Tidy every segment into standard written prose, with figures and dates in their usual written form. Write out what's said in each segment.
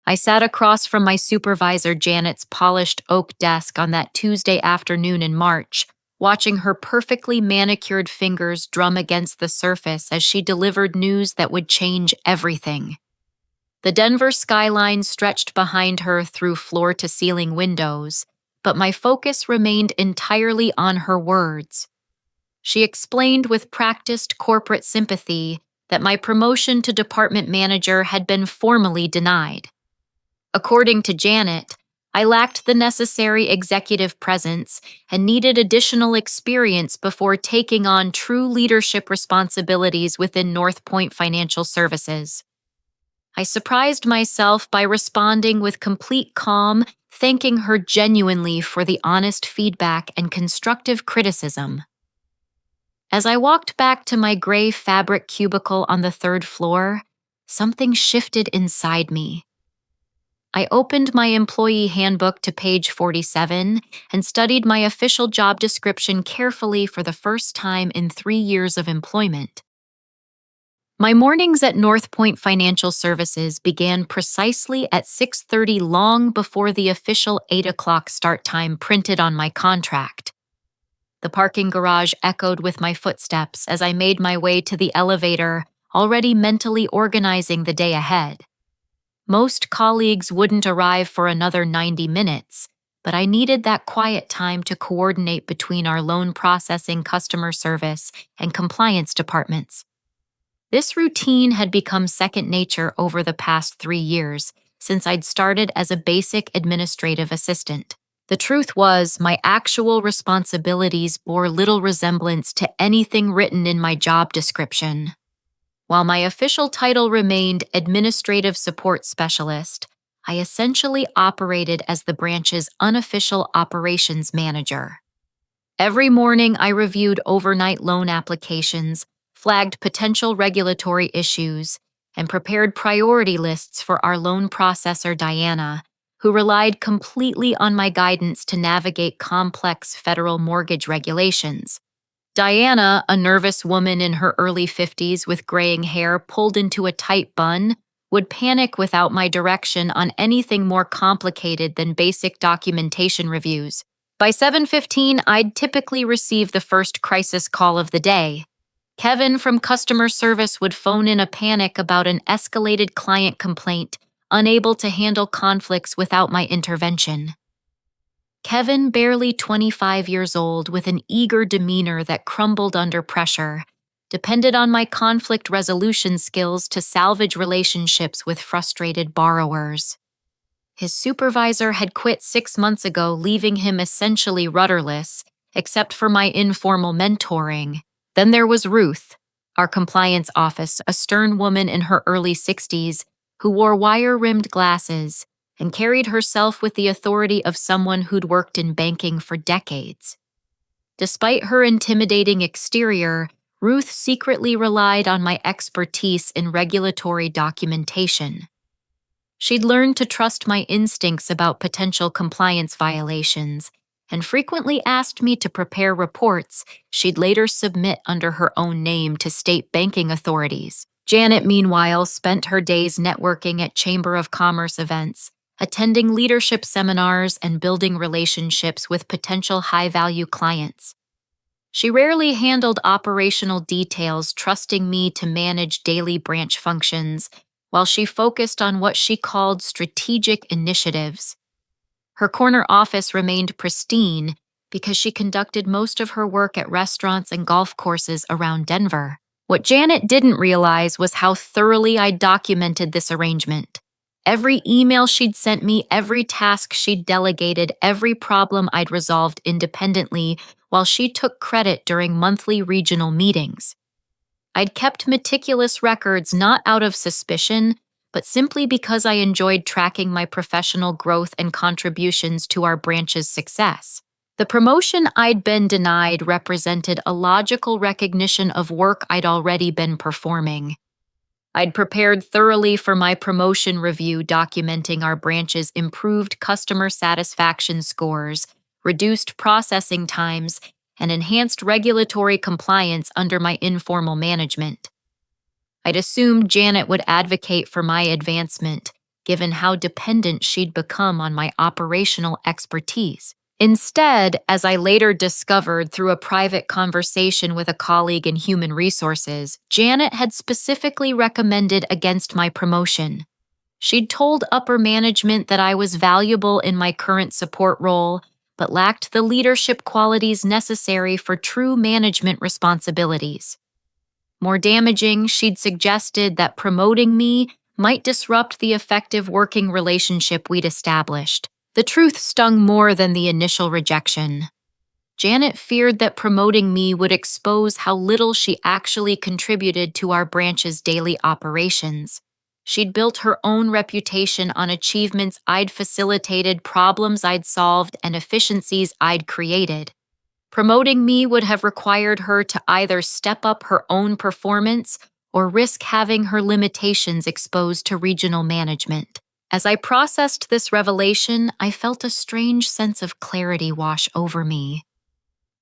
I sat across from my supervisor Janet's polished oak desk on that Tuesday afternoon in March, watching her perfectly manicured fingers drum against the surface as she delivered news that would change everything. The Denver skyline stretched behind her through floor-to-ceiling windows, but my focus remained entirely on her words. She explained with practiced corporate sympathy that my promotion to department manager had been formally denied. According to Janet, I lacked the necessary executive presence and needed additional experience before taking on true leadership responsibilities within North Point Financial Services. I surprised myself by responding with complete calm, thanking her genuinely for the honest feedback and constructive criticism. As I walked back to my gray fabric cubicle on the third floor, something shifted inside me. I opened my employee handbook to page 47 and studied my official job description carefully for the first time in 3 years of employment. My mornings at North Point Financial Services began precisely at 6:30, long before the official 8 o'clock start time printed on my contract. The parking garage echoed with my footsteps as I made my way to the elevator, already mentally organizing the day ahead. Most colleagues wouldn't arrive for another 90 minutes, but I needed that quiet time to coordinate between our loan processing, customer service, and compliance departments. This routine had become second nature over the past 3 years, since I'd started as a basic administrative assistant. The truth was, my actual responsibilities bore little resemblance to anything written in my job description. While my official title remained Administrative Support Specialist, I essentially operated as the branch's unofficial operations manager. Every morning, I reviewed overnight loan applications, flagged potential regulatory issues, and prepared priority lists for our loan processor, Diana, who relied completely on my guidance to navigate complex federal mortgage regulations. Diana, a nervous woman in her early 50s with graying hair pulled into a tight bun, would panic without my direction on anything more complicated than basic documentation reviews. By 7:15, I'd typically receive the first crisis call of the day. Kevin from customer service would phone in a panic about an escalated client complaint, unable to handle conflicts without my intervention. Kevin, barely 25 years old, with an eager demeanor that crumbled under pressure, depended on my conflict resolution skills to salvage relationships with frustrated borrowers. His supervisor had quit 6 months ago, leaving him essentially rudderless, except for my informal mentoring. Then there was Ruth, our compliance office, a stern woman in her early 60s who wore wire-rimmed glasses and carried herself with the authority of someone who'd worked in banking for decades. Despite her intimidating exterior, Ruth secretly relied on my expertise in regulatory documentation. She'd learned to trust my instincts about potential compliance violations and frequently asked me to prepare reports she'd later submit under her own name to state banking authorities. Janet, meanwhile, spent her days networking at Chamber of Commerce events, attending leadership seminars, and building relationships with potential high-value clients. She rarely handled operational details, trusting me to manage daily branch functions, while she focused on what she called strategic initiatives. Her corner office remained pristine because she conducted most of her work at restaurants and golf courses around Denver. What Janet didn't realize was how thoroughly I documented this arrangement. Every email she'd sent me, every task she'd delegated, every problem I'd resolved independently, while she took credit during monthly regional meetings. I'd kept meticulous records not out of suspicion, but simply because I enjoyed tracking my professional growth and contributions to our branch's success. The promotion I'd been denied represented a logical recognition of work I'd already been performing. I'd prepared thoroughly for my promotion review, documenting our branch's improved customer satisfaction scores, reduced processing times, and enhanced regulatory compliance under my informal management. I'd assumed Janet would advocate for my advancement, given how dependent she'd become on my operational expertise. Instead, as I later discovered through a private conversation with a colleague in human resources, Janet had specifically recommended against my promotion. She'd told upper management that I was valuable in my current support role, but lacked the leadership qualities necessary for true management responsibilities. More damaging, she'd suggested that promoting me might disrupt the effective working relationship we'd established. The truth stung more than the initial rejection. Janet feared that promoting me would expose how little she actually contributed to our branch's daily operations. She'd built her own reputation on achievements I'd facilitated, problems I'd solved, and efficiencies I'd created. Promoting me would have required her to either step up her own performance or risk having her limitations exposed to regional management. As I processed this revelation, I felt a strange sense of clarity wash over me.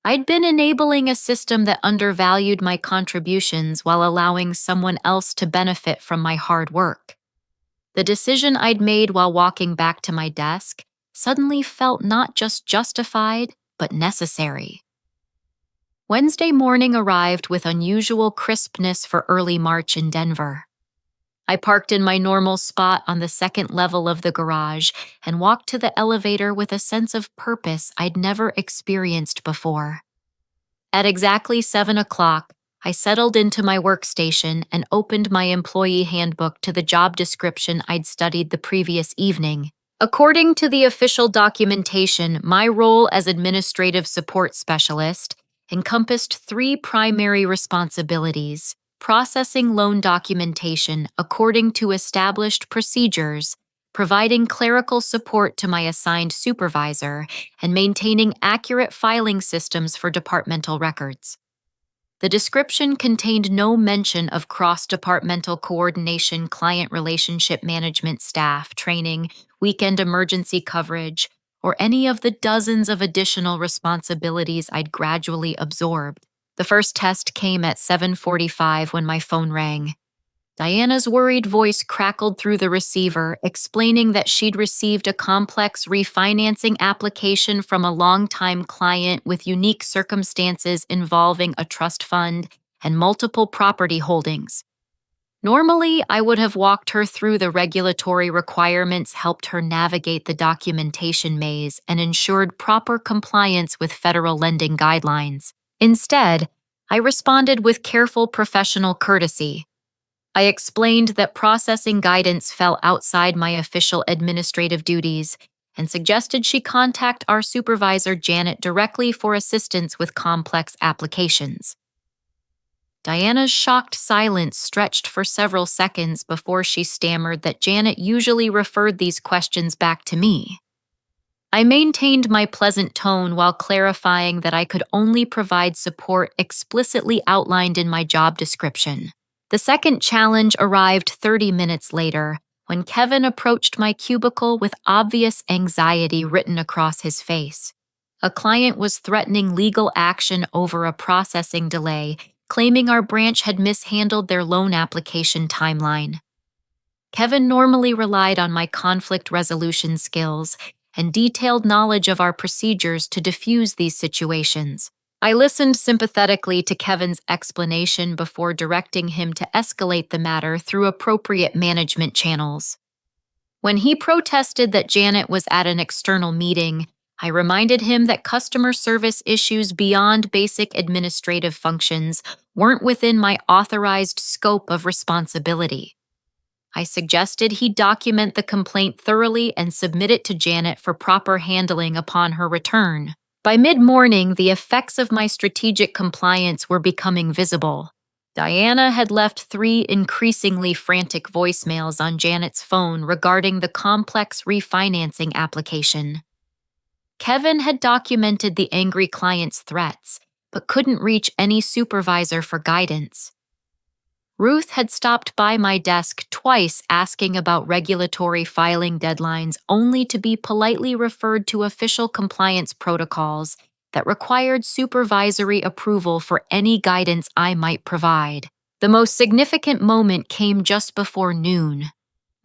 I'd been enabling a system that undervalued my contributions while allowing someone else to benefit from my hard work. The decision I'd made while walking back to my desk suddenly felt not just justified, but necessary. Wednesday morning arrived with unusual crispness for early March in Denver. I parked in my normal spot on the second level of the garage and walked to the elevator with a sense of purpose I'd never experienced before. At exactly 7 o'clock, I settled into my workstation and opened my employee handbook to the job description I'd studied the previous evening. According to the official documentation, my role as administrative support specialist encompassed 3 primary responsibilities: processing loan documentation according to established procedures, providing clerical support to my assigned supervisor, and maintaining accurate filing systems for departmental records. The description contained no mention of cross-departmental coordination, client relationship management, staff training, weekend emergency coverage, or any of the dozens of additional responsibilities I'd gradually absorbed. The first test came at 7:45 when my phone rang. Diana's worried voice crackled through the receiver, explaining that she'd received a complex refinancing application from a longtime client with unique circumstances involving a trust fund and multiple property holdings. Normally, I would have walked her through the regulatory requirements, helped her navigate the documentation maze, and ensured proper compliance with federal lending guidelines. Instead, I responded with careful professional courtesy. I explained that processing guidance fell outside my official administrative duties and suggested she contact our supervisor, Janet, directly for assistance with complex applications. Diana's shocked silence stretched for several seconds before she stammered that Janet usually referred these questions back to me. I maintained my pleasant tone while clarifying that I could only provide support explicitly outlined in my job description. The second challenge arrived 30 minutes later, when Kevin approached my cubicle with obvious anxiety written across his face. A client was threatening legal action over a processing delay, claiming our branch had mishandled their loan application timeline. Kevin normally relied on my conflict resolution skills and detailed knowledge of our procedures to diffuse these situations. I listened sympathetically to Kevin's explanation before directing him to escalate the matter through appropriate management channels. When he protested that Janet was at an external meeting, I reminded him that customer service issues beyond basic administrative functions weren't within my authorized scope of responsibility. I suggested he document the complaint thoroughly and submit it to Janet for proper handling upon her return. By mid-morning, the effects of my strategic compliance were becoming visible. Diana had left 3 increasingly frantic voicemails on Janet's phone regarding the complex refinancing application. Kevin had documented the angry client's threats, but couldn't reach any supervisor for guidance. Ruth had stopped by my desk twice asking about regulatory filing deadlines, only to be politely referred to official compliance protocols that required supervisory approval for any guidance I might provide. The most significant moment came just before noon.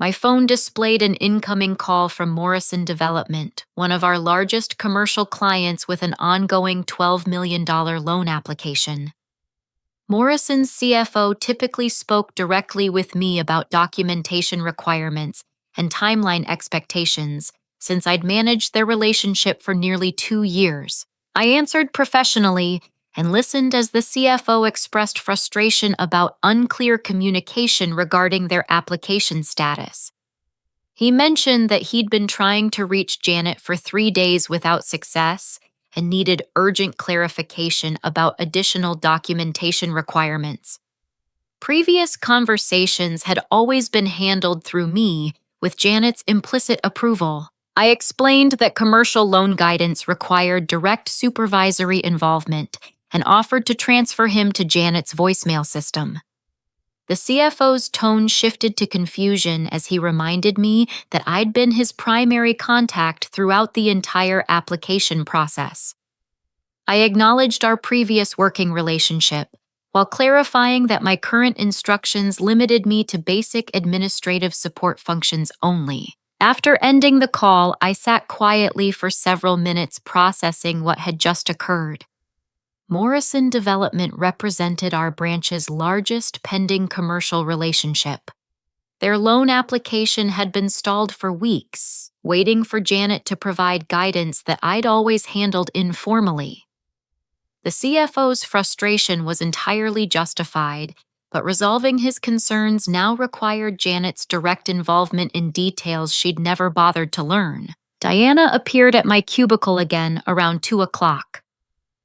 My phone displayed an incoming call from Morrison Development, one of our largest commercial clients with an ongoing $12 million loan application. Morrison's CFO typically spoke directly with me about documentation requirements and timeline expectations, since I'd managed their relationship for nearly 2 years. I answered professionally and listened as the CFO expressed frustration about unclear communication regarding their application status. He mentioned that he'd been trying to reach Janet for 3 days without success and needed urgent clarification about additional documentation requirements. Previous conversations had always been handled through me, with Janet's implicit approval. I explained that commercial loan guidance required direct supervisory involvement and offered to transfer him to Janet's voicemail system. The CFO's tone shifted to confusion as he reminded me that I'd been his primary contact throughout the entire application process. I acknowledged our previous working relationship, while clarifying that my current instructions limited me to basic administrative support functions only. After ending the call, I sat quietly for several minutes processing what had just occurred. Morrison Development represented our branch's largest pending commercial relationship. Their loan application had been stalled for weeks, waiting for Janet to provide guidance that I'd always handled informally. The CFO's frustration was entirely justified, but resolving his concerns now required Janet's direct involvement in details she'd never bothered to learn. Diana appeared at my cubicle again around 2 o'clock.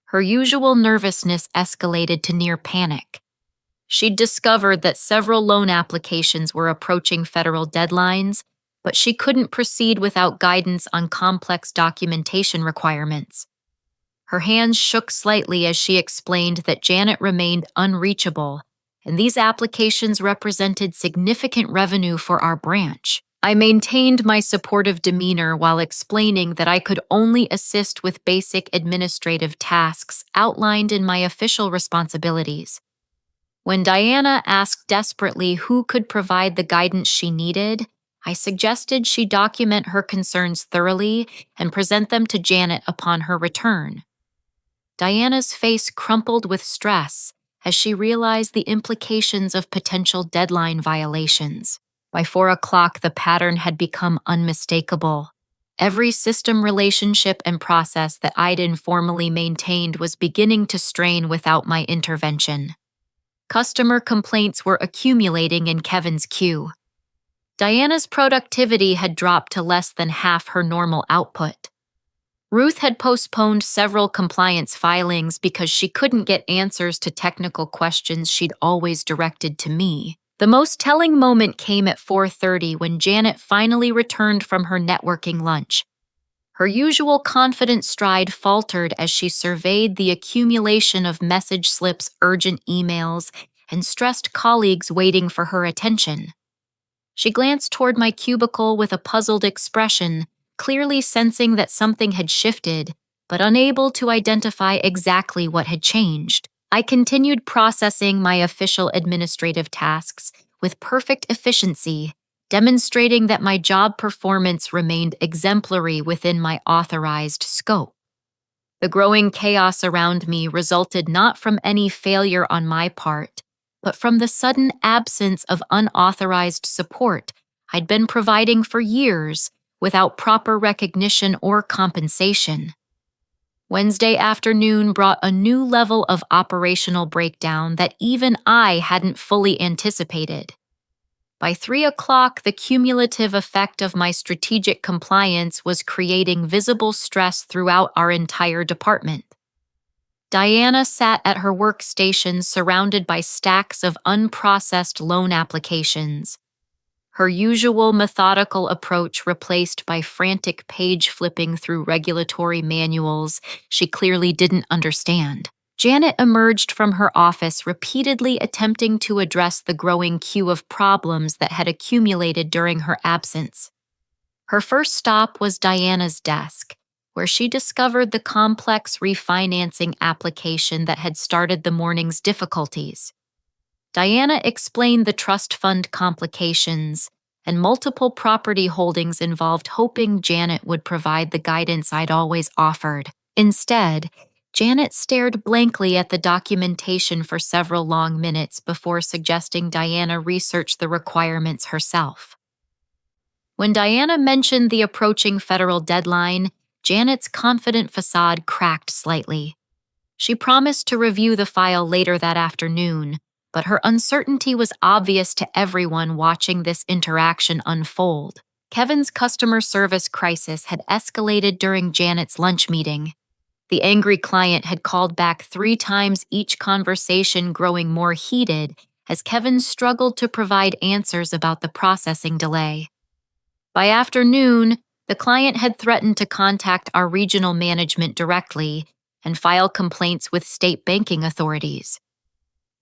Her usual nervousness escalated to near panic. She'd discovered that several loan applications were approaching federal deadlines, but she couldn't proceed without guidance on complex documentation requirements. Her hands shook slightly as she explained that Janet remained unreachable, and these applications represented significant revenue for our branch. I maintained my supportive demeanor while explaining that I could only assist with basic administrative tasks outlined in my official responsibilities. When Diana asked desperately who could provide the guidance she needed, I suggested she document her concerns thoroughly and present them to Janet upon her return. Diana's face crumpled with stress as she realized the implications of potential deadline violations. By 4 o'clock, the pattern had become unmistakable. Every system relationship and process that I'd informally maintained was beginning to strain without my intervention. Customer complaints were accumulating in Kevin's queue. Diana's productivity had dropped to less than half her normal output. Ruth had postponed several compliance filings because she couldn't get answers to technical questions she'd always directed to me. The most telling moment came at 4:30 when Janet finally returned from her networking lunch. Her usual confident stride faltered as she surveyed the accumulation of message slips, urgent emails, and stressed colleagues waiting for her attention. She glanced toward my cubicle with a puzzled expression, clearly sensing that something had shifted, but unable to identify exactly what had changed. I continued processing my official administrative tasks with perfect efficiency, demonstrating that my job performance remained exemplary within my authorized scope. The growing chaos around me resulted not from any failure on my part, but from the sudden absence of unauthorized support I'd been providing for years without proper recognition or compensation. Wednesday afternoon brought a new level of operational breakdown that even I hadn't fully anticipated. By 3 o'clock, the cumulative effect of my strategic compliance was creating visible stress throughout our entire department. Diana sat at her workstation surrounded by stacks of unprocessed loan applications. Her usual methodical approach replaced by frantic page flipping through regulatory manuals she clearly didn't understand. Janet emerged from her office repeatedly attempting to address the growing queue of problems that had accumulated during her absence. Her first stop was Diana's desk, where she discovered the complex refinancing application that had started the morning's difficulties. Diana explained the trust fund complications and multiple property holdings involved, hoping Janet would provide the guidance I'd always offered. Instead, Janet stared blankly at the documentation for several long minutes before suggesting Diana research the requirements herself. When Diana mentioned the approaching federal deadline, Janet's confident facade cracked slightly. She promised to review the file later that afternoon, but her uncertainty was obvious to everyone watching this interaction unfold. Kevin's customer service crisis had escalated during Janet's lunch meeting. The angry client had called back 3 times, each conversation growing more heated as Kevin struggled to provide answers about the processing delay. By afternoon, the client had threatened to contact our regional management directly and file complaints with state banking authorities.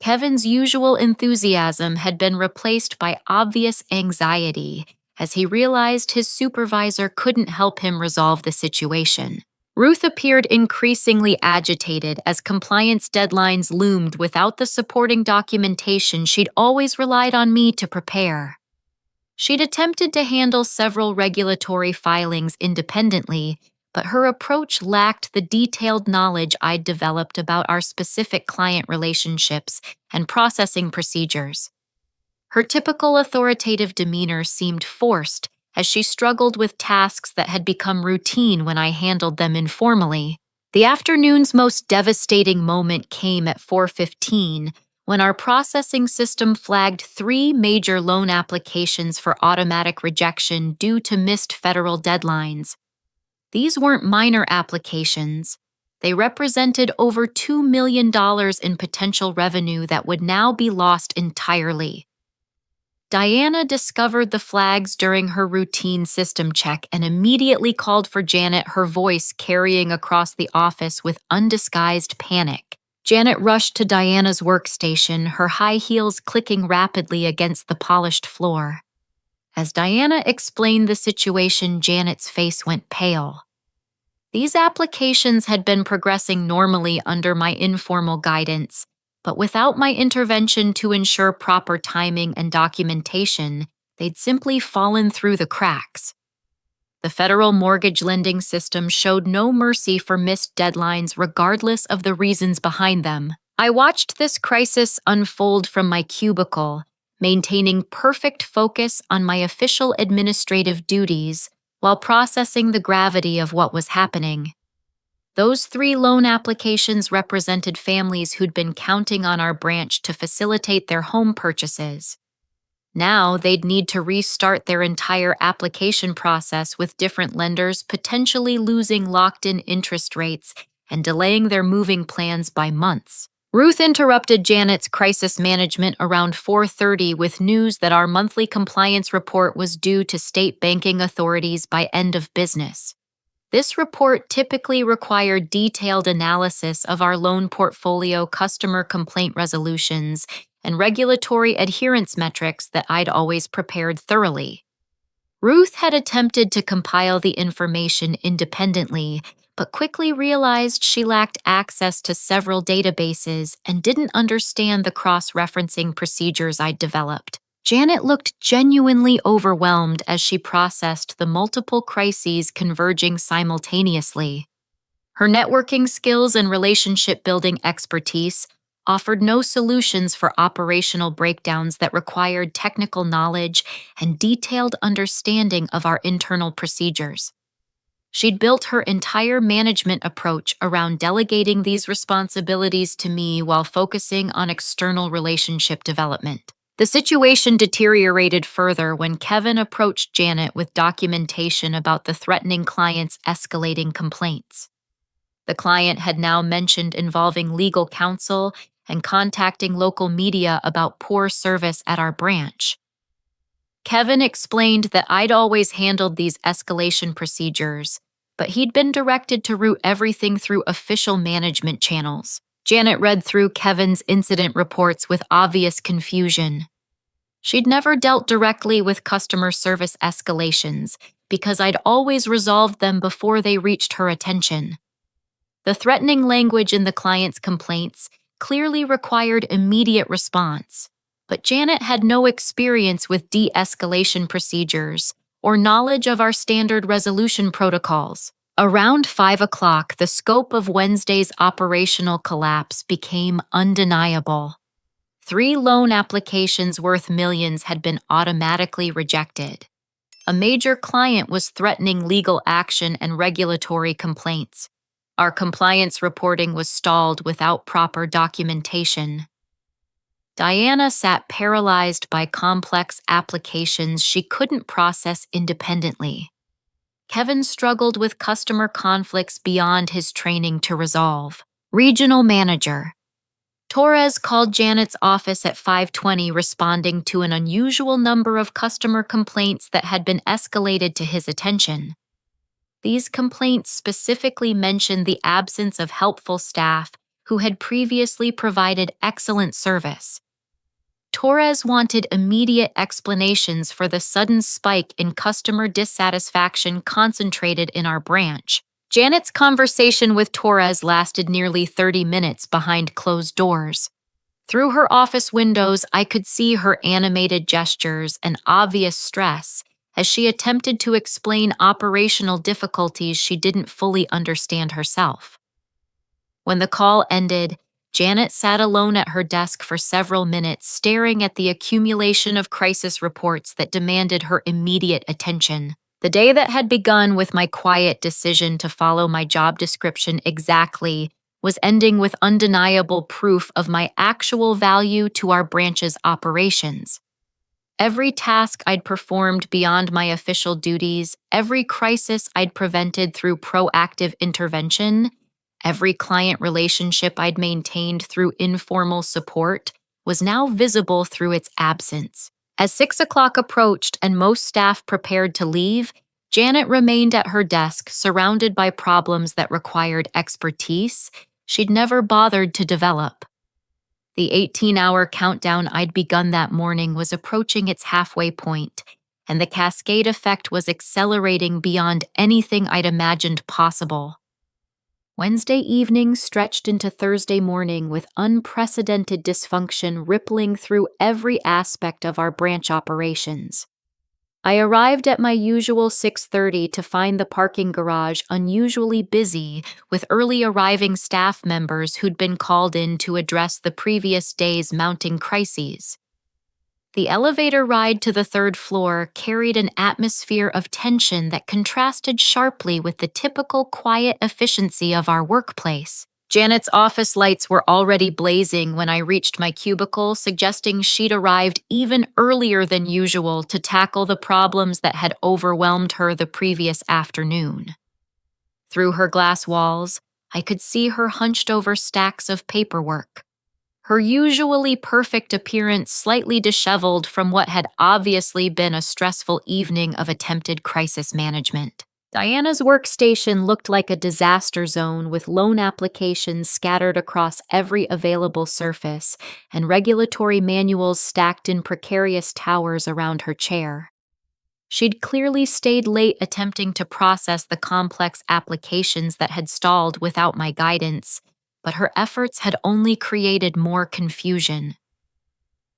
Kevin's usual enthusiasm had been replaced by obvious anxiety as he realized his supervisor couldn't help him resolve the situation. Ruth appeared increasingly agitated as compliance deadlines loomed without the supporting documentation she'd always relied on me to prepare. She'd attempted to handle several regulatory filings independently, but her approach lacked the detailed knowledge I'd developed about our specific client relationships and processing procedures. Her typical authoritative demeanor seemed forced as she struggled with tasks that had become routine when I handled them informally. The afternoon's most devastating moment came at 4:15 when our processing system flagged 3 major loan applications for automatic rejection due to missed federal deadlines. These weren't minor applications. They represented over $2 million in potential revenue that would now be lost entirely. Diana discovered the flags during her routine system check and immediately called for Janet, her voice carrying across the office with undisguised panic. Janet rushed to Diana's workstation, her high heels clicking rapidly against the polished floor. As Diana explained the situation, Janet's face went pale. These applications had been progressing normally under my informal guidance, but without my intervention to ensure proper timing and documentation, they'd simply fallen through the cracks. The federal mortgage lending system showed no mercy for missed deadlines regardless of the reasons behind them. I watched this crisis unfold from my cubicle, maintaining perfect focus on my official administrative duties while processing the gravity of what was happening. Those 3 loan applications represented families who'd been counting on our branch to facilitate their home purchases. Now they'd need to restart their entire application process with different lenders, potentially losing locked-in interest rates and delaying their moving plans by months. Ruth interrupted Janet's crisis management around 4:30 with news that our monthly compliance report was due to state banking authorities by end of business. This report typically required detailed analysis of our loan portfolio, customer complaint resolutions, and regulatory adherence metrics that I'd always prepared thoroughly. Ruth had attempted to compile the information independently, but quickly realized she lacked access to several databases and didn't understand the cross-referencing procedures I'd developed. Janet looked genuinely overwhelmed as she processed the multiple crises converging simultaneously. Her networking skills and relationship-building expertise offered no solutions for operational breakdowns that required technical knowledge and detailed understanding of our internal procedures. She'd built her entire management approach around delegating these responsibilities to me while focusing on external relationship development. The situation deteriorated further when Kevin approached Janet with documentation about the threatening client's escalating complaints. The client had now mentioned involving legal counsel and contacting local media about poor service at our branch. Kevin explained that I'd always handled these escalation procedures, but he'd been directed to route everything through official management channels. Janet read through Kevin's incident reports with obvious confusion. She'd never dealt directly with customer service escalations because I'd always resolved them before they reached her attention. The threatening language in the client's complaints clearly required immediate response, but Janet had no experience with de-escalation procedures or knowledge of our standard resolution protocols. Around 5 o'clock, the scope of Wednesday's operational collapse became undeniable. 3 loan applications worth millions had been automatically rejected. A major client was threatening legal action and regulatory complaints. Our compliance reporting was stalled without proper documentation. Diana sat paralyzed by complex applications she couldn't process independently. Kevin struggled with customer conflicts beyond his training to resolve. Regional manager Torres called Janet's office at 5:20, responding to an unusual number of customer complaints that had been escalated to his attention. These complaints specifically mentioned the absence of helpful staff who had previously provided excellent service. Torres wanted immediate explanations for the sudden spike in customer dissatisfaction concentrated in our branch. Janet's conversation with Torres lasted nearly 30 minutes behind closed doors. Through her office windows, I could see her animated gestures and obvious stress as she attempted to explain operational difficulties she didn't fully understand herself. When the call ended, Janet sat alone at her desk for several minutes, staring at the accumulation of crisis reports that demanded her immediate attention. The day that had begun with my quiet decision to follow my job description exactly was ending with undeniable proof of my actual value to our branch's operations. Every task I'd performed beyond my official duties, every crisis I'd prevented through proactive intervention, every client relationship I'd maintained through informal support was now visible through its absence. As 6 o'clock approached and most staff prepared to leave, Janet remained at her desk, surrounded by problems that required expertise she'd never bothered to develop. The 18-hour countdown I'd begun that morning was approaching its halfway point, and the cascade effect was accelerating beyond anything I'd imagined possible. Wednesday evening stretched into Thursday morning with unprecedented dysfunction rippling through every aspect of our branch operations. I arrived at my usual 6:30 to find the parking garage unusually busy with early arriving staff members who'd been called in to address the previous day's mounting crises. The elevator ride to the 3rd floor carried an atmosphere of tension that contrasted sharply with the typical quiet efficiency of our workplace. Janet's office lights were already blazing when I reached my cubicle, suggesting she'd arrived even earlier than usual to tackle the problems that had overwhelmed her the previous afternoon. Through her glass walls, I could see her hunched over stacks of paperwork. Her usually perfect appearance slightly disheveled from what had obviously been a stressful evening of attempted crisis management. Diana's workstation looked like a disaster zone with loan applications scattered across every available surface and regulatory manuals stacked in precarious towers around her chair. She'd clearly stayed late attempting to process the complex applications that had stalled without my guidance, but her efforts had only created more confusion.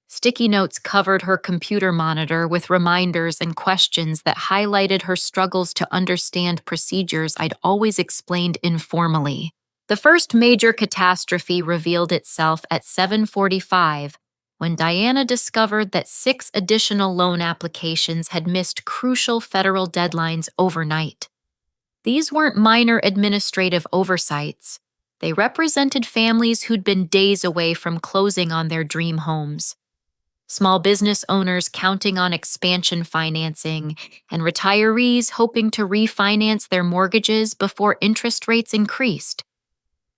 Sticky notes covered her computer monitor with reminders and questions that highlighted her struggles to understand procedures I'd always explained informally. The first major catastrophe revealed itself at 7:45, when Diana discovered that 6 additional loan applications had missed crucial federal deadlines overnight. These weren't minor administrative oversights. They represented families who'd been days away from closing on their dream homes. Small business owners counting on expansion financing, and retirees hoping to refinance their mortgages before interest rates increased.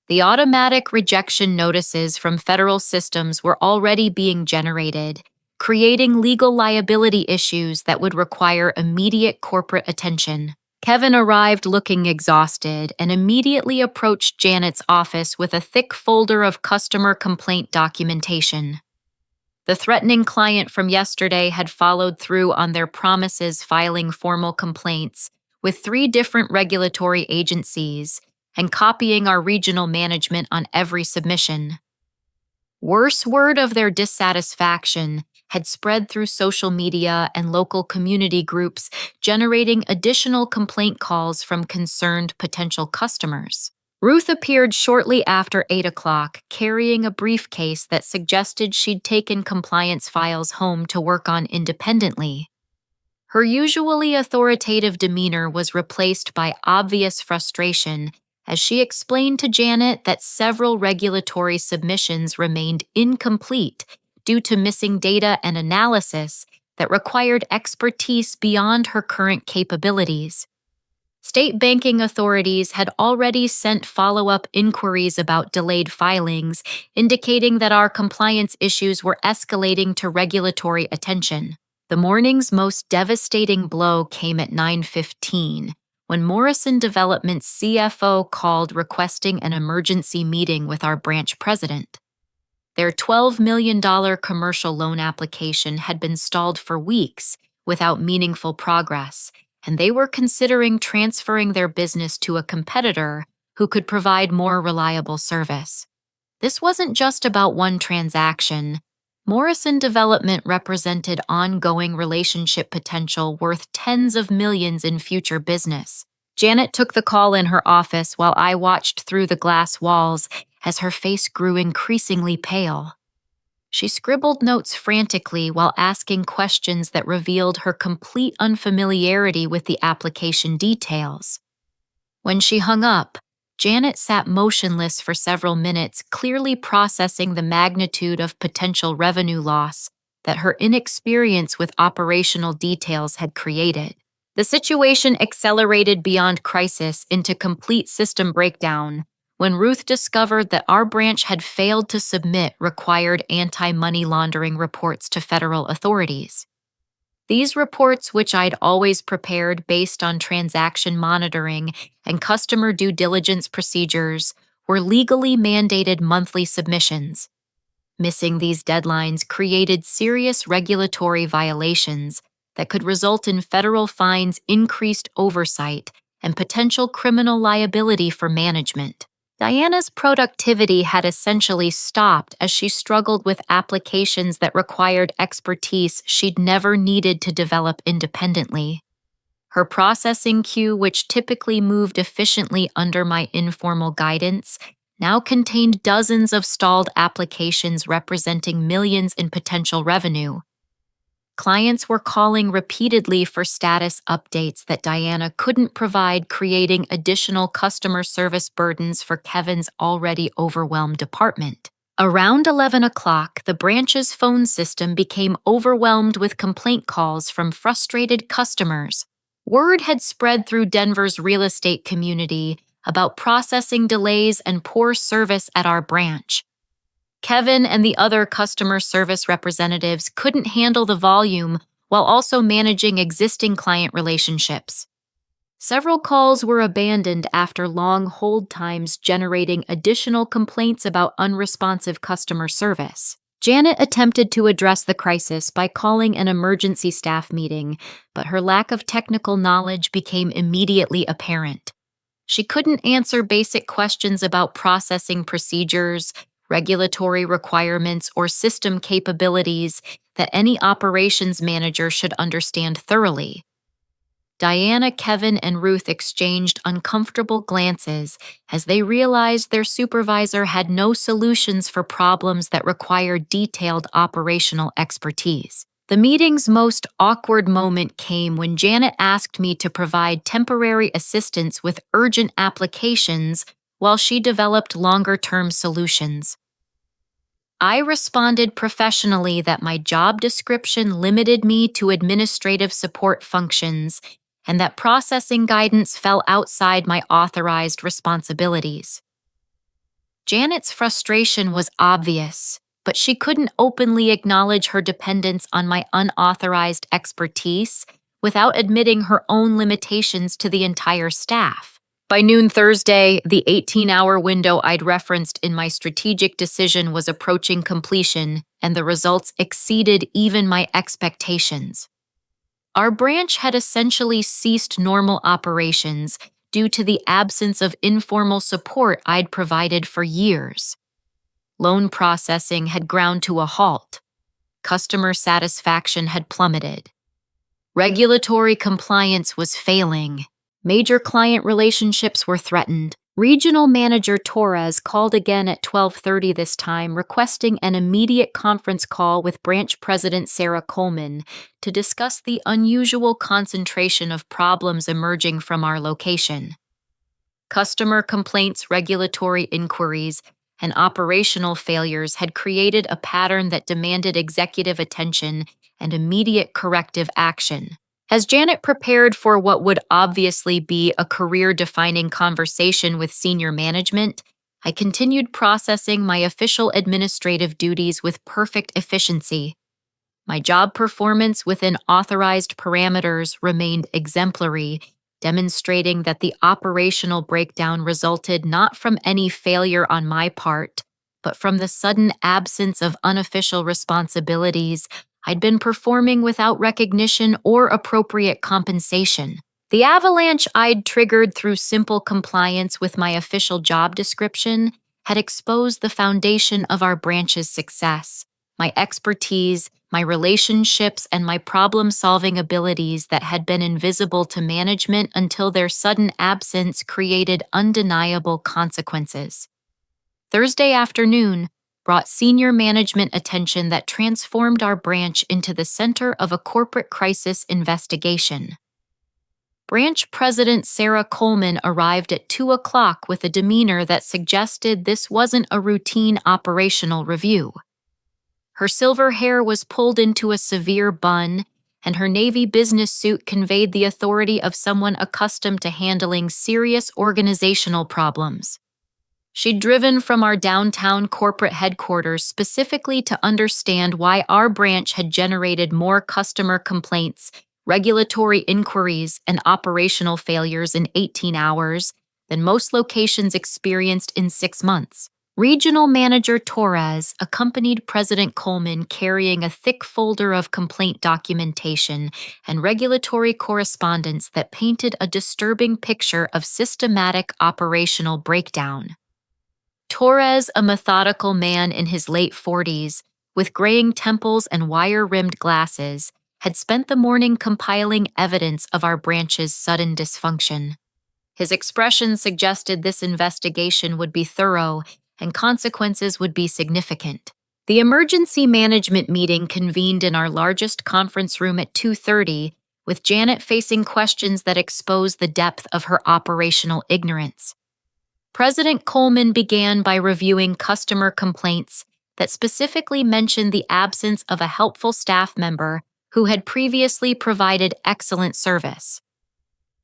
The automatic rejection notices from federal systems were already being generated, creating legal liability issues that would require immediate corporate attention. Kevin arrived looking exhausted and immediately approached Janet's office with a thick folder of customer complaint documentation. The threatening client from yesterday had followed through on their promises, filing formal complaints with 3 different regulatory agencies and copying our regional management on every submission. Worse, word of their dissatisfaction had spread through social media and local community groups, generating additional complaint calls from concerned potential customers. Ruth appeared shortly after 8 o'clock, carrying a briefcase that suggested she'd taken compliance files home to work on independently. Her usually authoritative demeanor was replaced by obvious frustration as she explained to Janet that several regulatory submissions remained incomplete due to missing data and analysis that required expertise beyond her current capabilities. State banking authorities had already sent follow-up inquiries about delayed filings, indicating that our compliance issues were escalating to regulatory attention. The morning's most devastating blow came at 9:15, when Morrison Development's CFO called requesting an emergency meeting with our branch president. Their $12 million commercial loan application had been stalled for weeks without meaningful progress, and they were considering transferring their business to a competitor who could provide more reliable service. This wasn't just about one transaction. Morrison Development represented ongoing relationship potential worth tens of millions in future business. Janet took the call in her office while I watched through the glass walls as her face grew increasingly pale. She scribbled notes frantically while asking questions that revealed her complete unfamiliarity with the application details. When she hung up, Janet sat motionless for several minutes, clearly processing the magnitude of potential revenue loss that her inexperience with operational details had created. The situation accelerated beyond crisis into complete system breakdown when Ruth discovered that our branch had failed to submit required anti-money laundering reports to federal authorities. These reports, which I'd always prepared based on transaction monitoring and customer due diligence procedures, were legally mandated monthly submissions. Missing these deadlines created serious regulatory violations that could result in federal fines, increased oversight, and potential criminal liability for management. Diana's productivity had essentially stopped as she struggled with applications that required expertise she'd never needed to develop independently. Her processing queue, which typically moved efficiently under my informal guidance, now contained dozens of stalled applications representing millions in potential revenue. Clients were calling repeatedly for status updates that Diana couldn't provide, creating additional customer service burdens for Kevin's already overwhelmed department. Around 11 o'clock, the branch's phone system became overwhelmed with complaint calls from frustrated customers. Word had spread through Denver's real estate community about processing delays and poor service at our branch. Kevin and the other customer service representatives couldn't handle the volume while also managing existing client relationships. Several calls were abandoned after long hold times, generating additional complaints about unresponsive customer service. Janet attempted to address the crisis by calling an emergency staff meeting, but her lack of technical knowledge became immediately apparent. She couldn't answer basic questions about processing procedures, regulatory requirements, or system capabilities that any operations manager should understand thoroughly. Diana, Kevin, and Ruth exchanged uncomfortable glances as they realized their supervisor had no solutions for problems that required detailed operational expertise. The meeting's most awkward moment came when Janet asked me to provide temporary assistance with urgent applications while she developed longer-term solutions. I responded professionally that my job description limited me to administrative support functions and that processing guidance fell outside my authorized responsibilities. Janet's frustration was obvious, but she couldn't openly acknowledge her dependence on my unauthorized expertise without admitting her own limitations to the entire staff. By noon Thursday, the 18-hour window I'd referenced in my strategic decision was approaching completion, and the results exceeded even my expectations. Our branch had essentially ceased normal operations due to the absence of informal support I'd provided for years. Loan processing had ground to a halt. Customer satisfaction had plummeted. Regulatory compliance was failing. Major client relationships were threatened. Regional Manager Torres called again at 12:30 this time, requesting an immediate conference call with Branch President Sarah Coleman to discuss the unusual concentration of problems emerging from our location. Customer complaints, regulatory inquiries, and operational failures had created a pattern that demanded executive attention and immediate corrective action. As Janet prepared for what would obviously be a career-defining conversation with senior management, I continued processing my official administrative duties with perfect efficiency. My job performance within authorized parameters remained exemplary, demonstrating that the operational breakdown resulted not from any failure on my part, but from the sudden absence of unofficial responsibilities I'd been performing without recognition or appropriate compensation. The avalanche I'd triggered through simple compliance with my official job description had exposed the foundation of our branch's success, my expertise, my relationships, and my problem-solving abilities that had been invisible to management until their sudden absence created undeniable consequences. Thursday afternoon brought senior management attention that transformed our branch into the center of a corporate crisis investigation. Branch President Sarah Coleman arrived at 2 o'clock with a demeanor that suggested this wasn't a routine operational review. Her silver hair was pulled into a severe bun, and her navy business suit conveyed the authority of someone accustomed to handling serious organizational problems. She'd driven from our downtown corporate headquarters specifically to understand why our branch had generated more customer complaints, regulatory inquiries, and operational failures in 18 hours than most locations experienced in 6 months. Regional Manager Torres accompanied President Coleman carrying a thick folder of complaint documentation and regulatory correspondence that painted a disturbing picture of systematic operational breakdown. Torres, a methodical man in his late 40s, with graying temples and wire-rimmed glasses, had spent the morning compiling evidence of our branch's sudden dysfunction. His expression suggested this investigation would be thorough and consequences would be significant. The emergency management meeting convened in our largest conference room at 2:30, with Janet facing questions that exposed the depth of her operational ignorance. President Coleman began by reviewing customer complaints that specifically mentioned the absence of a helpful staff member who had previously provided excellent service.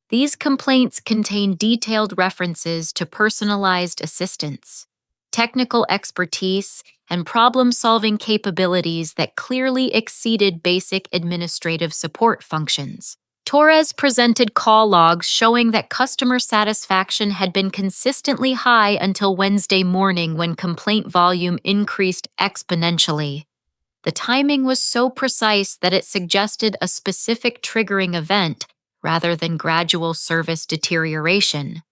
These complaints contained detailed references to personalized assistance, technical expertise, and problem-solving capabilities that clearly exceeded basic administrative support functions. Torres presented call logs showing that customer satisfaction had been consistently high until Wednesday morning when complaint volume increased exponentially. The timing was so precise that it suggested a specific triggering event rather than gradual service deterioration.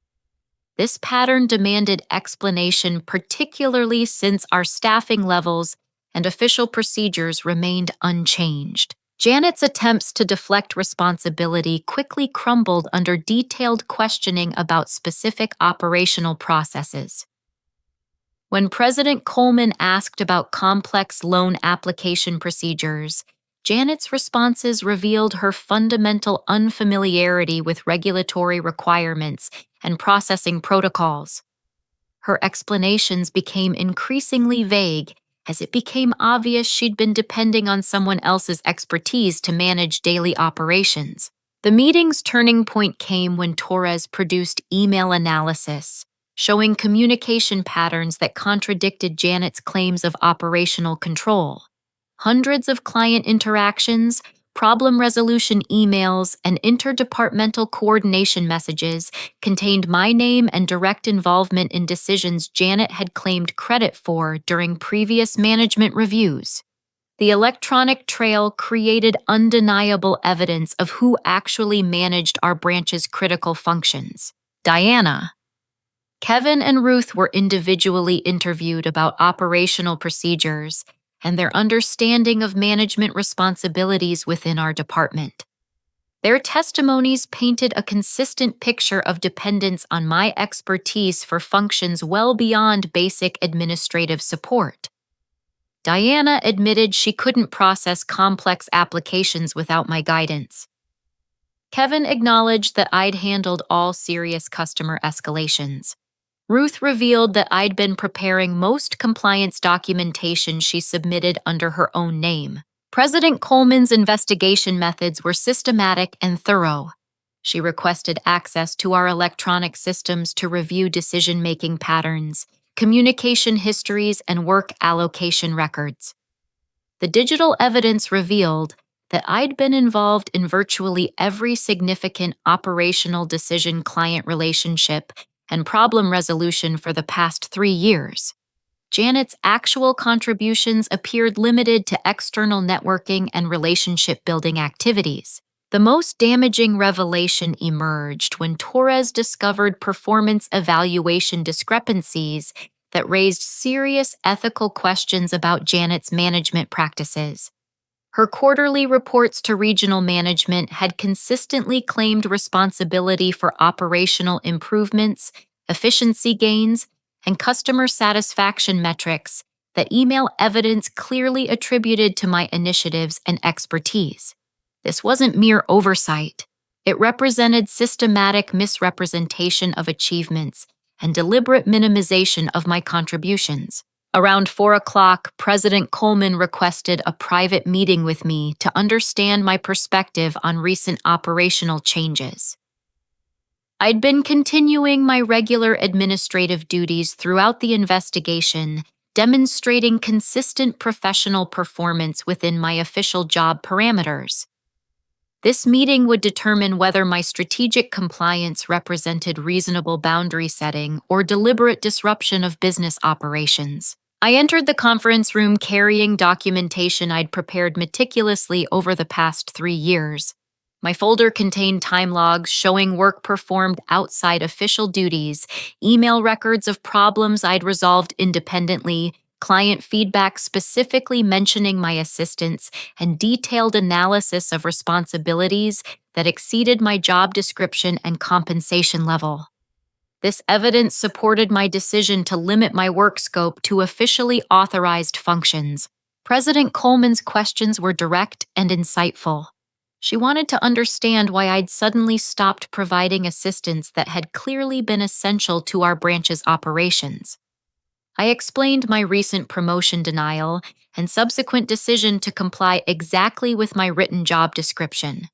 This pattern demanded explanation, particularly since our staffing levels and official procedures remained unchanged. Janet's attempts to deflect responsibility quickly crumbled under detailed questioning about specific operational processes. When President Coleman asked about complex loan application procedures, Janet's responses revealed her fundamental unfamiliarity with regulatory requirements and processing protocols. Her explanations became increasingly vague as it became obvious she'd been depending on someone else's expertise to manage daily operations. The meeting's turning point came when Torres produced email analysis, showing communication patterns that contradicted Janet's claims of operational control. Hundreds of client interactions, problem resolution emails, and interdepartmental coordination messages contained my name and direct involvement in decisions Janet had claimed credit for during previous management reviews. The electronic trail created undeniable evidence of who actually managed our branch's critical functions. Diana. Kevin and Ruth were individually interviewed about operational procedures and their understanding of management responsibilities within our department. Their testimonies painted a consistent picture of dependence on my expertise for functions well beyond basic administrative support. Diana admitted she couldn't process complex applications without my guidance. Kevin acknowledged that I'd handled all serious customer escalations. Ruth revealed that I'd been preparing most compliance documentation she submitted under her own name. President Coleman's investigation methods were systematic and thorough. She requested access to our electronic systems to review decision-making patterns, communication histories, and work allocation records. The digital evidence revealed that I'd been involved in virtually every significant operational decision-client relationship and problem resolution for the past 3 years. Janet's actual contributions appeared limited to external networking and relationship-building activities. The most damaging revelation emerged when Torres discovered performance evaluation discrepancies that raised serious ethical questions about Janet's management practices. Her quarterly reports to regional management had consistently claimed responsibility for operational improvements, efficiency gains, and customer satisfaction metrics that email evidence clearly attributed to my initiatives and expertise. This wasn't mere oversight. It represented systematic misrepresentation of achievements and deliberate minimization of my contributions. Around 4 o'clock, President Coleman requested a private meeting with me to understand my perspective on recent operational changes. I'd been continuing my regular administrative duties throughout the investigation, demonstrating consistent professional performance within my official job parameters. This meeting would determine whether my strategic compliance represented reasonable boundary setting or deliberate disruption of business operations. I entered the conference room carrying documentation I'd prepared meticulously over the past 3 years. My folder contained time logs showing work performed outside official duties, email records of problems I'd resolved independently, client feedback specifically mentioning my assistance, and detailed analysis of responsibilities that exceeded my job description and compensation level. This evidence supported my decision to limit my work scope to officially authorized functions. President Coleman's questions were direct and insightful. She wanted to understand why I'd suddenly stopped providing assistance that had clearly been essential to our branch's operations. I explained my recent promotion denial and subsequent decision to comply exactly with my written job description.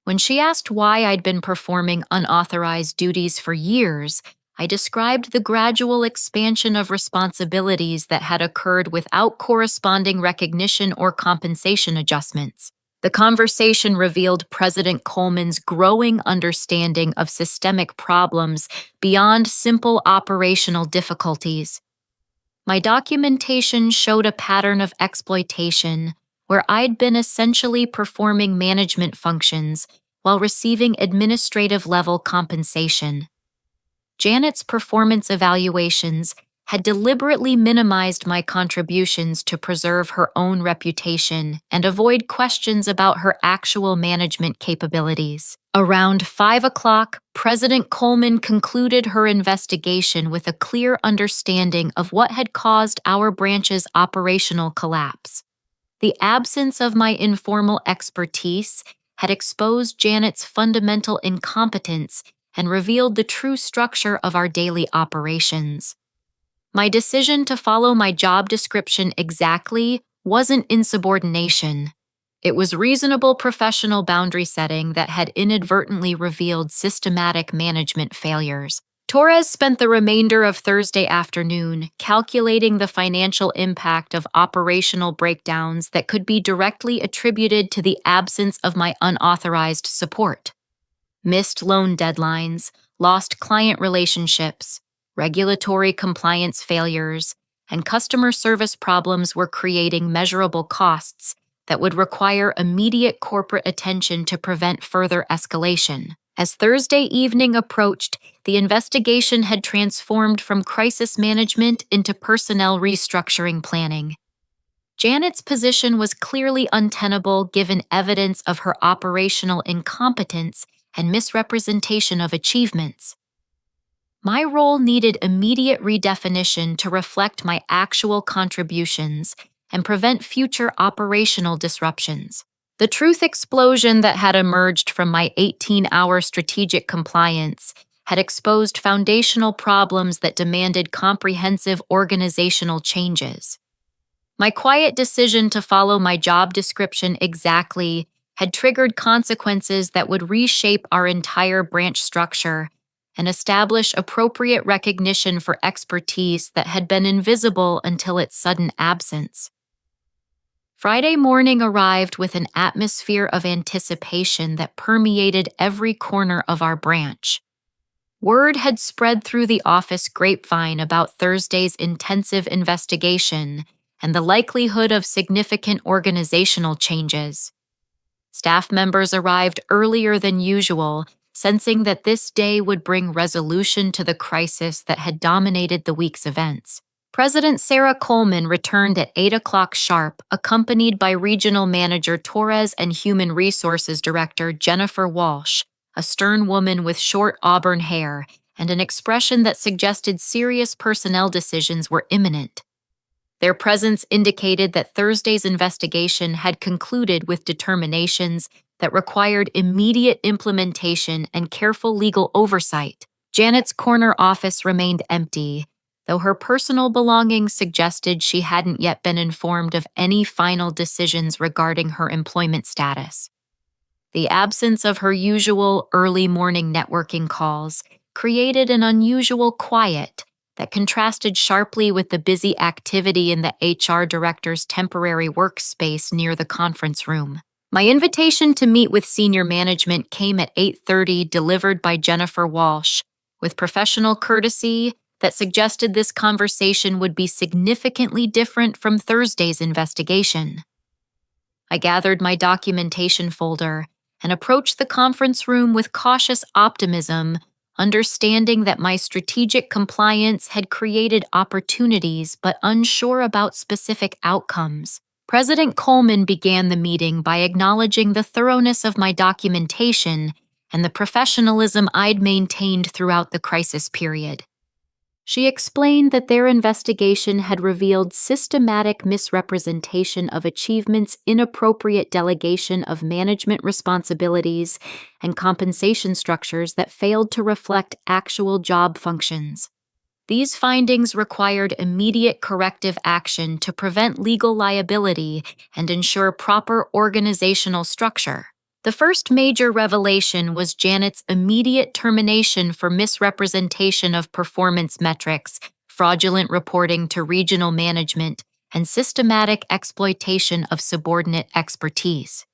When she asked why I'd been performing unauthorized duties for years, I described the gradual expansion of responsibilities that had occurred without corresponding recognition or compensation adjustments. The conversation revealed President Coleman's growing understanding of systemic problems beyond simple operational difficulties. My documentation showed a pattern of exploitation where I'd been essentially performing management functions while receiving administrative-level compensation. Janet's performance evaluations had deliberately minimized my contributions to preserve her own reputation and avoid questions about her actual management capabilities. Around 5 o'clock, President Coleman concluded her investigation with a clear understanding of what had caused our branch's operational collapse. The absence of my informal expertise had exposed Janet's fundamental incompetence and revealed the true structure of our daily operations. My decision to follow my job description exactly wasn't insubordination. It was reasonable professional boundary setting that had inadvertently revealed systematic management failures. Torres spent the remainder of Thursday afternoon calculating the financial impact of operational breakdowns that could be directly attributed to the absence of my unauthorized support. Missed loan deadlines, lost client relationships, regulatory compliance failures, and customer service problems were creating measurable costs that would require immediate corporate attention to prevent further escalation. As Thursday evening approached, the investigation had transformed from crisis management into personnel restructuring planning. Janet's position was clearly untenable given evidence of her operational incompetence and misrepresentation of achievements. My role needed immediate redefinition to reflect my actual contributions and prevent future operational disruptions. The truth explosion that had emerged from my 18-hour strategic compliance had exposed foundational problems that demanded comprehensive organizational changes. My quiet decision to follow my job description exactly had triggered consequences that would reshape our entire branch structure and establish appropriate recognition for expertise that had been invisible until its sudden absence. Friday morning arrived with an atmosphere of anticipation that permeated every corner of our branch. Word had spread through the office grapevine about Thursday's intensive investigation and the likelihood of significant organizational changes. Staff members arrived earlier than usual, sensing that this day would bring resolution to the crisis that had dominated the week's events. President Sarah Coleman returned at 8 o'clock sharp, accompanied by Regional Manager Torres and Human Resources Director Jennifer Walsh, a stern woman with short auburn hair and an expression that suggested serious personnel decisions were imminent. Their presence indicated that Thursday's investigation had concluded with determinations that required immediate implementation and careful legal oversight. Janet's corner office remained empty, though her personal belongings suggested she hadn't yet been informed of any final decisions regarding her employment status. The absence of her usual early morning networking calls created an unusual quiet that contrasted sharply with the busy activity in the HR director's temporary workspace near the conference room. My invitation to meet with senior management came at 8:30, delivered by Jennifer Walsh, with professional courtesy that suggested this conversation would be significantly different from Thursday's investigation. I gathered my documentation folder and approached the conference room with cautious optimism, understanding that my strategic compliance had created opportunities but unsure about specific outcomes. President Coleman began the meeting by acknowledging the thoroughness of my documentation and the professionalism I'd maintained throughout the crisis period. She explained that their investigation had revealed systematic misrepresentation of achievements, inappropriate delegation of management responsibilities, and compensation structures that failed to reflect actual job functions. These findings required immediate corrective action to prevent legal liability and ensure proper organizational structure. The first major revelation was Janet's immediate termination for misrepresentation of performance metrics, fraudulent reporting to regional management, and systematic exploitation of subordinate expertise.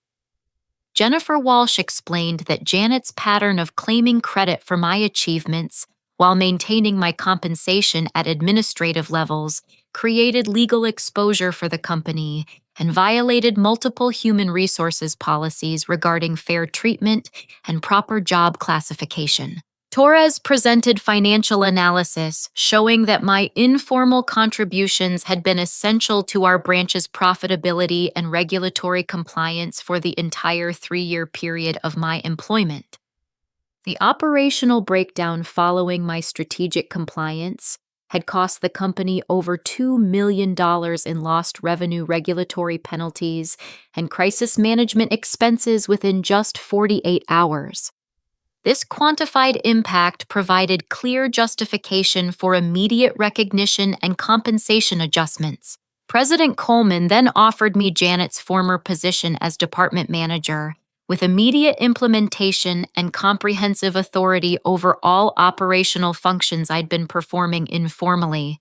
Jennifer Walsh explained that Janet's pattern of claiming credit for my achievements while maintaining my compensation at administrative levels created legal exposure for the company and violated multiple human resources policies regarding fair treatment and proper job classification. Torres presented financial analysis showing that my informal contributions had been essential to our branch's profitability and regulatory compliance for the entire 3-year period of my employment. The operational breakdown following my strategic compliance had cost the company over $2 million in lost revenue, regulatory penalties, and crisis management expenses within just 48 hours. This quantified impact provided clear justification for immediate recognition and compensation adjustments. President Coleman then offered me Janet's former position as department manager, with immediate implementation and comprehensive authority over all operational functions I'd been performing informally.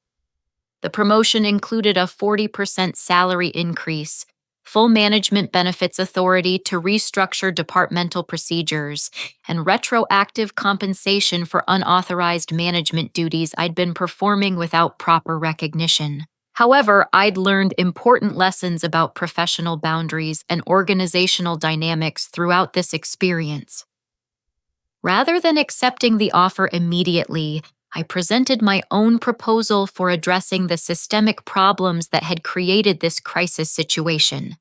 The promotion included a 40% salary increase, full management benefits authority to restructure departmental procedures, and retroactive compensation for unauthorized management duties I'd been performing without proper recognition. However, I'd learned important lessons about professional boundaries and organizational dynamics throughout this experience. Rather than accepting the offer immediately, I presented my own proposal for addressing the systemic problems that had created this crisis situation.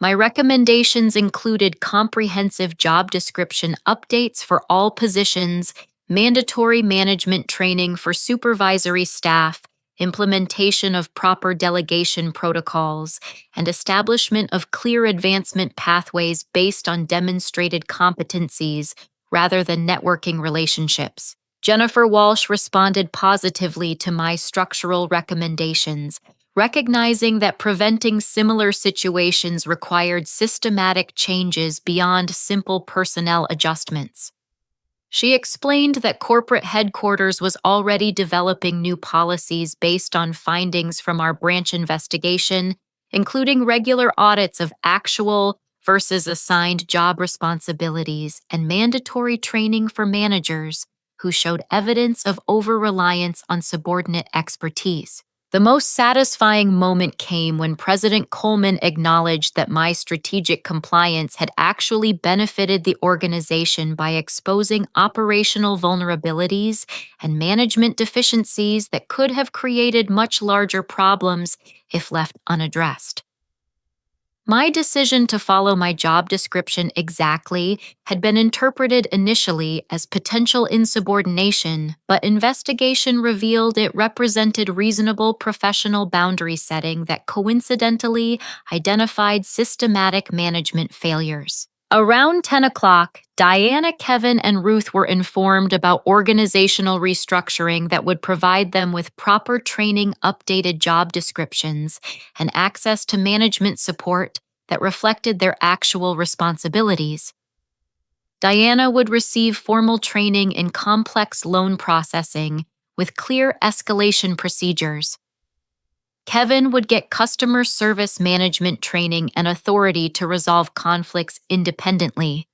My recommendations included comprehensive job description updates for all positions, mandatory management training for supervisory staff, implementation of proper delegation protocols, and establishment of clear advancement pathways based on demonstrated competencies rather than networking relationships. Jennifer Walsh responded positively to my structural recommendations, recognizing that preventing similar situations required systematic changes beyond simple personnel adjustments. She explained that corporate headquarters was already developing new policies based on findings from our branch investigation, including regular audits of actual versus assigned job responsibilities and mandatory training for managers who showed evidence of over-reliance on subordinate expertise. The most satisfying moment came when President Coleman acknowledged that my strategic compliance had actually benefited the organization by exposing operational vulnerabilities and management deficiencies that could have created much larger problems if left unaddressed. My decision to follow my job description exactly had been interpreted initially as potential insubordination, but investigation revealed it represented reasonable professional boundary setting that coincidentally identified systematic management failures. Around 10 o'clock, Diana, Kevin, and Ruth were informed about organizational restructuring that would provide them with proper training, updated job descriptions, and access to management support that reflected their actual responsibilities. Diana would receive formal training in complex loan processing with clear escalation procedures. Kevin would get customer service management training and authority to resolve conflicts independently.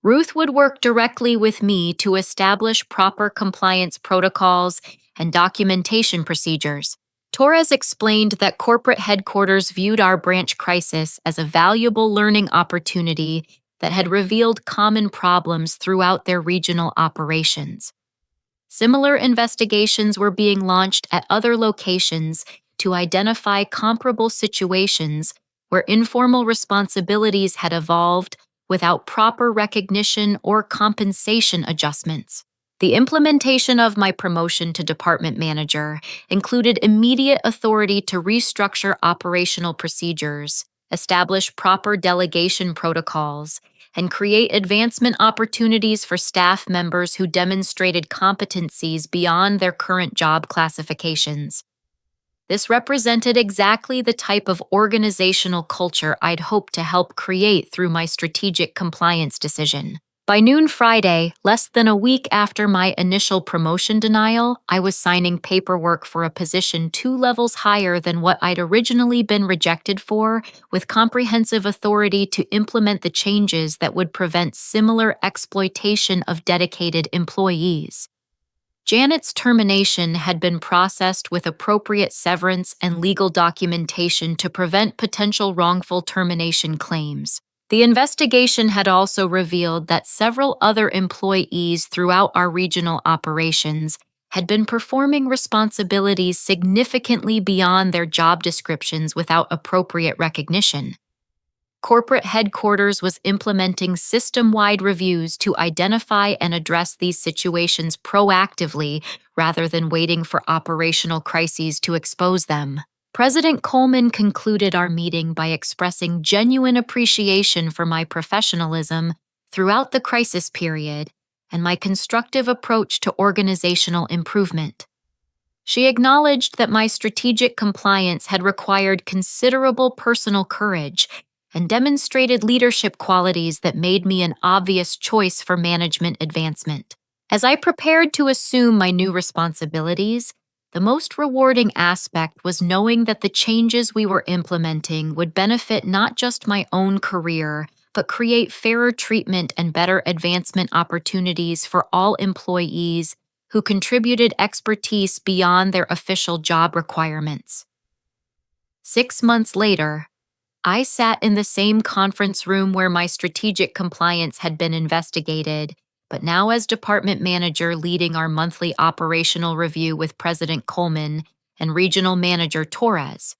Ruth would work directly with me to establish proper compliance protocols and documentation procedures. Torres explained that corporate headquarters viewed our branch crisis as a valuable learning opportunity that had revealed common problems throughout their regional operations. Similar investigations were being launched at other locations to identify comparable situations where informal responsibilities had evolved without proper recognition or compensation adjustments. The implementation of my promotion to department manager included immediate authority to restructure operational procedures, establish proper delegation protocols, and create advancement opportunities for staff members who demonstrated competencies beyond their current job classifications. This represented exactly the type of organizational culture I'd hoped to help create through my strategic compliance decision. By noon Friday, less than a week after my initial promotion denial, I was signing paperwork for a position 2 levels higher than what I'd originally been rejected for, with comprehensive authority to implement the changes that would prevent similar exploitation of dedicated employees. Janet's termination had been processed with appropriate severance and legal documentation to prevent potential wrongful termination claims. The investigation had also revealed that several other employees throughout our regional operations had been performing responsibilities significantly beyond their job descriptions without appropriate recognition. Corporate headquarters was implementing system-wide reviews to identify and address these situations proactively rather than waiting for operational crises to expose them. President Coleman concluded our meeting by expressing genuine appreciation for my professionalism throughout the crisis period and my constructive approach to organizational improvement. She acknowledged that my strategic compliance had required considerable personal courage and demonstrated leadership qualities that made me an obvious choice for management advancement. As I prepared to assume my new responsibilities, the most rewarding aspect was knowing that the changes we were implementing would benefit not just my own career, but create fairer treatment and better advancement opportunities for all employees who contributed expertise beyond their official job requirements. 6 months later, I sat in the same conference room where my strategic compliance had been investigated, but now as department manager leading our monthly operational review with President Coleman and regional manager Torres.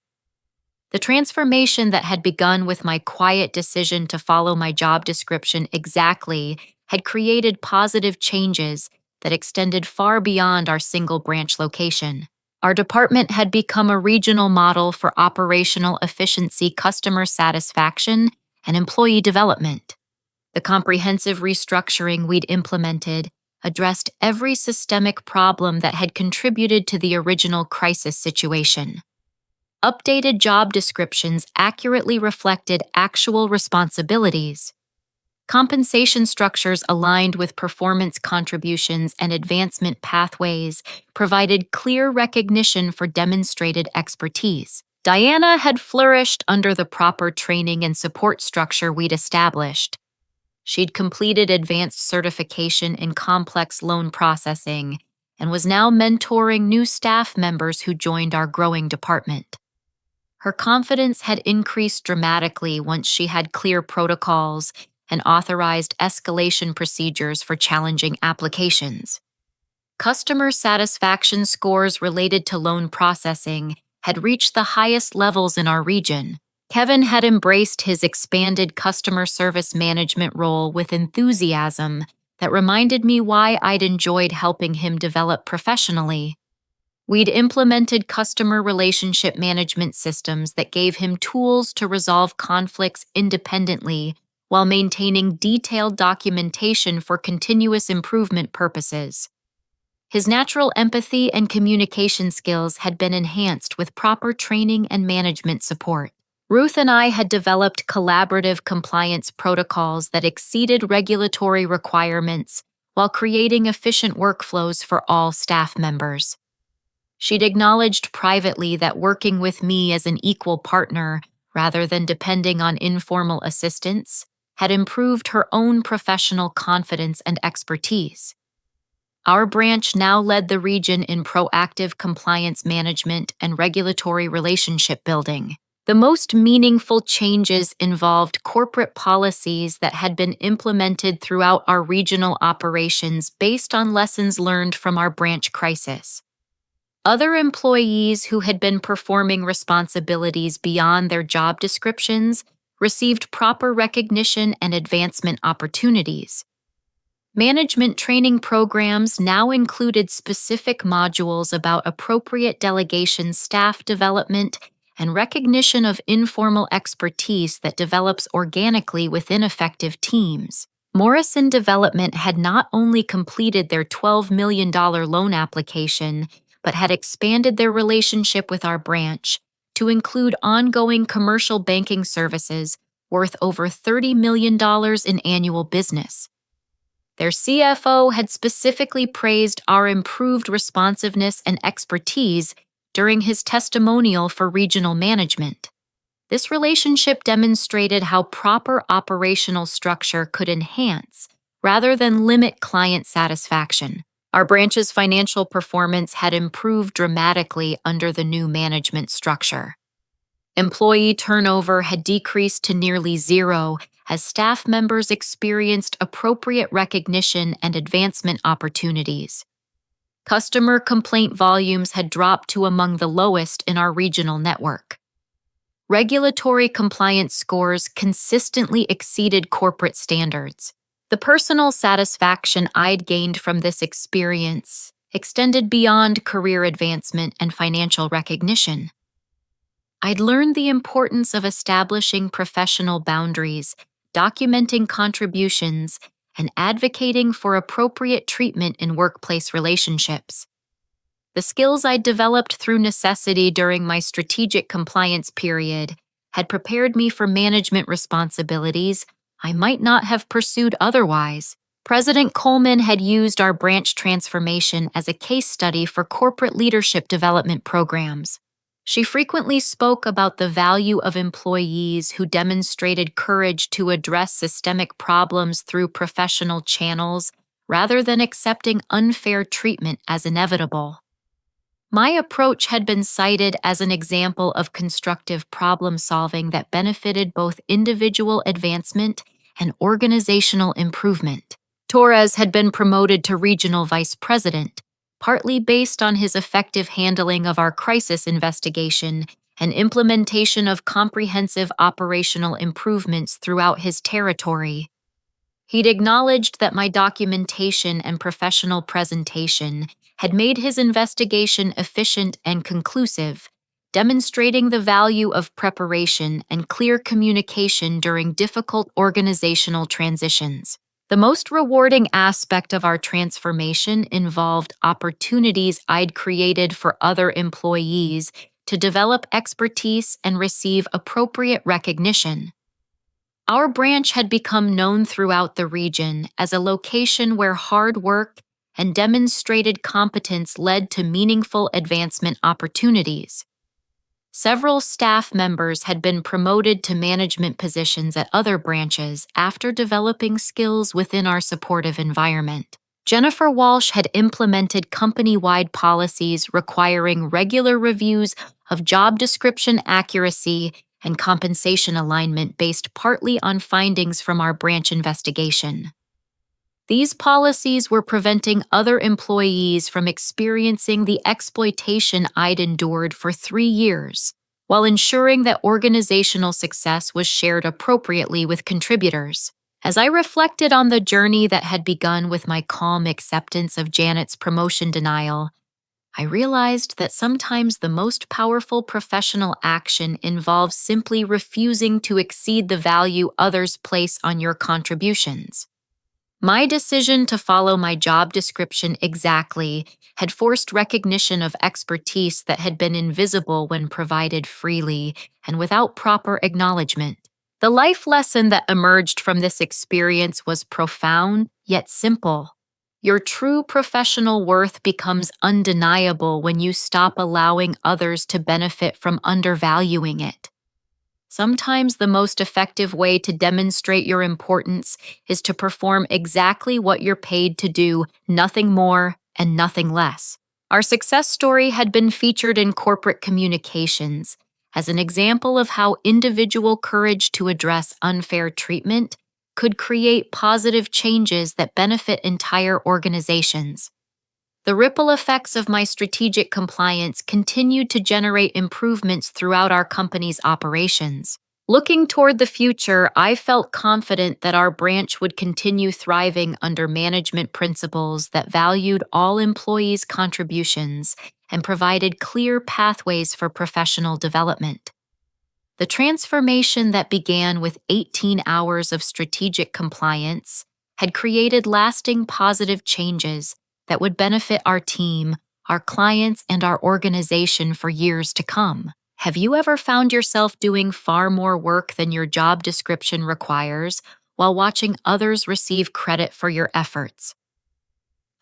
The transformation that had begun with my quiet decision to follow my job description exactly had created positive changes that extended far beyond our single branch location. Our department had become a regional model for operational efficiency, customer satisfaction, and employee development. The comprehensive restructuring we'd implemented addressed every systemic problem that had contributed to the original crisis situation. Updated job descriptions accurately reflected actual responsibilities. Compensation structures aligned with performance contributions and advancement pathways provided clear recognition for demonstrated expertise. Diana had flourished under the proper training and support structure we'd established. She'd completed advanced certification in complex loan processing and was now mentoring new staff members who joined our growing department. Her confidence had increased dramatically once she had clear protocols and authorized escalation procedures for challenging applications. Customer satisfaction scores related to loan processing had reached the highest levels in our region. Kevin had embraced his expanded customer service management role with enthusiasm that reminded me why I'd enjoyed helping him develop professionally. We'd implemented customer relationship management systems that gave him tools to resolve conflicts independently while maintaining detailed documentation for continuous improvement purposes. His natural empathy and communication skills had been enhanced with proper training and management support. Ruth and I had developed collaborative compliance protocols that exceeded regulatory requirements while creating efficient workflows for all staff members. She'd acknowledged privately that working with me as an equal partner, rather than depending on informal assistance, had improved her own professional confidence and expertise. Our branch now led the region in proactive compliance management and regulatory relationship building. The most meaningful changes involved corporate policies that had been implemented throughout our regional operations based on lessons learned from our branch crisis. Other employees who had been performing responsibilities beyond their job descriptions received proper recognition and advancement opportunities. Management training programs now included specific modules about appropriate delegation, staff development, and recognition of informal expertise that develops organically within effective teams. Morrison Development had not only completed their $12 million loan application, but had expanded their relationship with our branch to include ongoing commercial banking services worth over $30 million in annual business. Their CFO had specifically praised our improved responsiveness and expertise during his testimonial for regional management. This relationship demonstrated how proper operational structure could enhance rather than limit client satisfaction. Our branch's financial performance had improved dramatically under the new management structure. Employee turnover had decreased to nearly zero as staff members experienced appropriate recognition and advancement opportunities. Customer complaint volumes had dropped to among the lowest in our regional network. Regulatory compliance scores consistently exceeded corporate standards. The personal satisfaction I'd gained from this experience extended beyond career advancement and financial recognition. I'd learned the importance of establishing professional boundaries, documenting contributions, and advocating for appropriate treatment in workplace relationships. The skills I'd developed through necessity during my strategic compliance period had prepared me for management responsibilities I might not have pursued otherwise. President Coleman had used our branch transformation as a case study for corporate leadership development programs. She frequently spoke about the value of employees who demonstrated courage to address systemic problems through professional channels rather than accepting unfair treatment as inevitable. My approach had been cited as an example of constructive problem solving that benefited both individual advancement and organizational improvement. Torres had been promoted to regional vice president, partly based on his effective handling of our crisis investigation and implementation of comprehensive operational improvements throughout his territory. He'd acknowledged that my documentation and professional presentation had made his investigation efficient and conclusive, demonstrating the value of preparation and clear communication during difficult organizational transitions. The most rewarding aspect of our transformation involved opportunities I'd created for other employees to develop expertise and receive appropriate recognition. Our branch had become known throughout the region as a location where hard work and demonstrated competence led to meaningful advancement opportunities. Several staff members had been promoted to management positions at other branches after developing skills within our supportive environment. Jennifer Walsh had implemented company-wide policies requiring regular reviews of job description accuracy and compensation alignment based partly on findings from our branch investigation. These policies were preventing other employees from experiencing the exploitation I'd endured for 3 years, while ensuring that organizational success was shared appropriately with contributors. As I reflected on the journey that had begun with my calm acceptance of Janet's promotion denial, I realized that sometimes the most powerful professional action involves simply refusing to exceed the value others place on your contributions. My decision to follow my job description exactly had forced recognition of expertise that had been invisible when provided freely and without proper acknowledgement. The life lesson that emerged from this experience was profound yet simple. Your true professional worth becomes undeniable when you stop allowing others to benefit from undervaluing it. Sometimes the most effective way to demonstrate your importance is to perform exactly what you're paid to do, nothing more and nothing less. Our success story had been featured in corporate communications as an example of how individual courage to address unfair treatment could create positive changes that benefit entire organizations. The ripple effects of my strategic compliance continued to generate improvements throughout our company's operations. Looking toward the future, I felt confident that our branch would continue thriving under management principles that valued all employees' contributions and provided clear pathways for professional development. The transformation that began with 18 hours of strategic compliance had created lasting positive changes that would benefit our team, our clients, and our organization for years to come. Have you ever found yourself doing far more work than your job description requires while watching others receive credit for your efforts?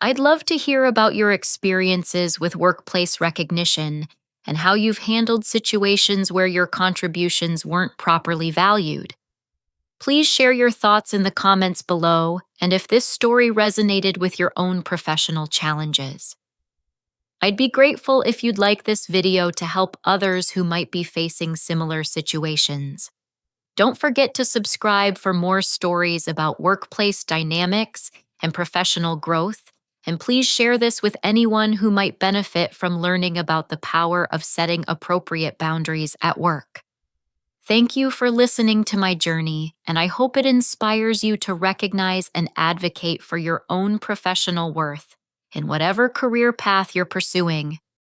I'd love to hear about your experiences with workplace recognition and how you've handled situations where your contributions weren't properly valued. Please share your thoughts in the comments below, and if this story resonated with your own professional challenges. I'd be grateful if you'd like this video to help others who might be facing similar situations. Don't forget to subscribe for more stories about workplace dynamics and professional growth, and please share this with anyone who might benefit from learning about the power of setting appropriate boundaries at work. Thank you for listening to my journey, and I hope it inspires you to recognize and advocate for your own professional worth in whatever career path you're pursuing.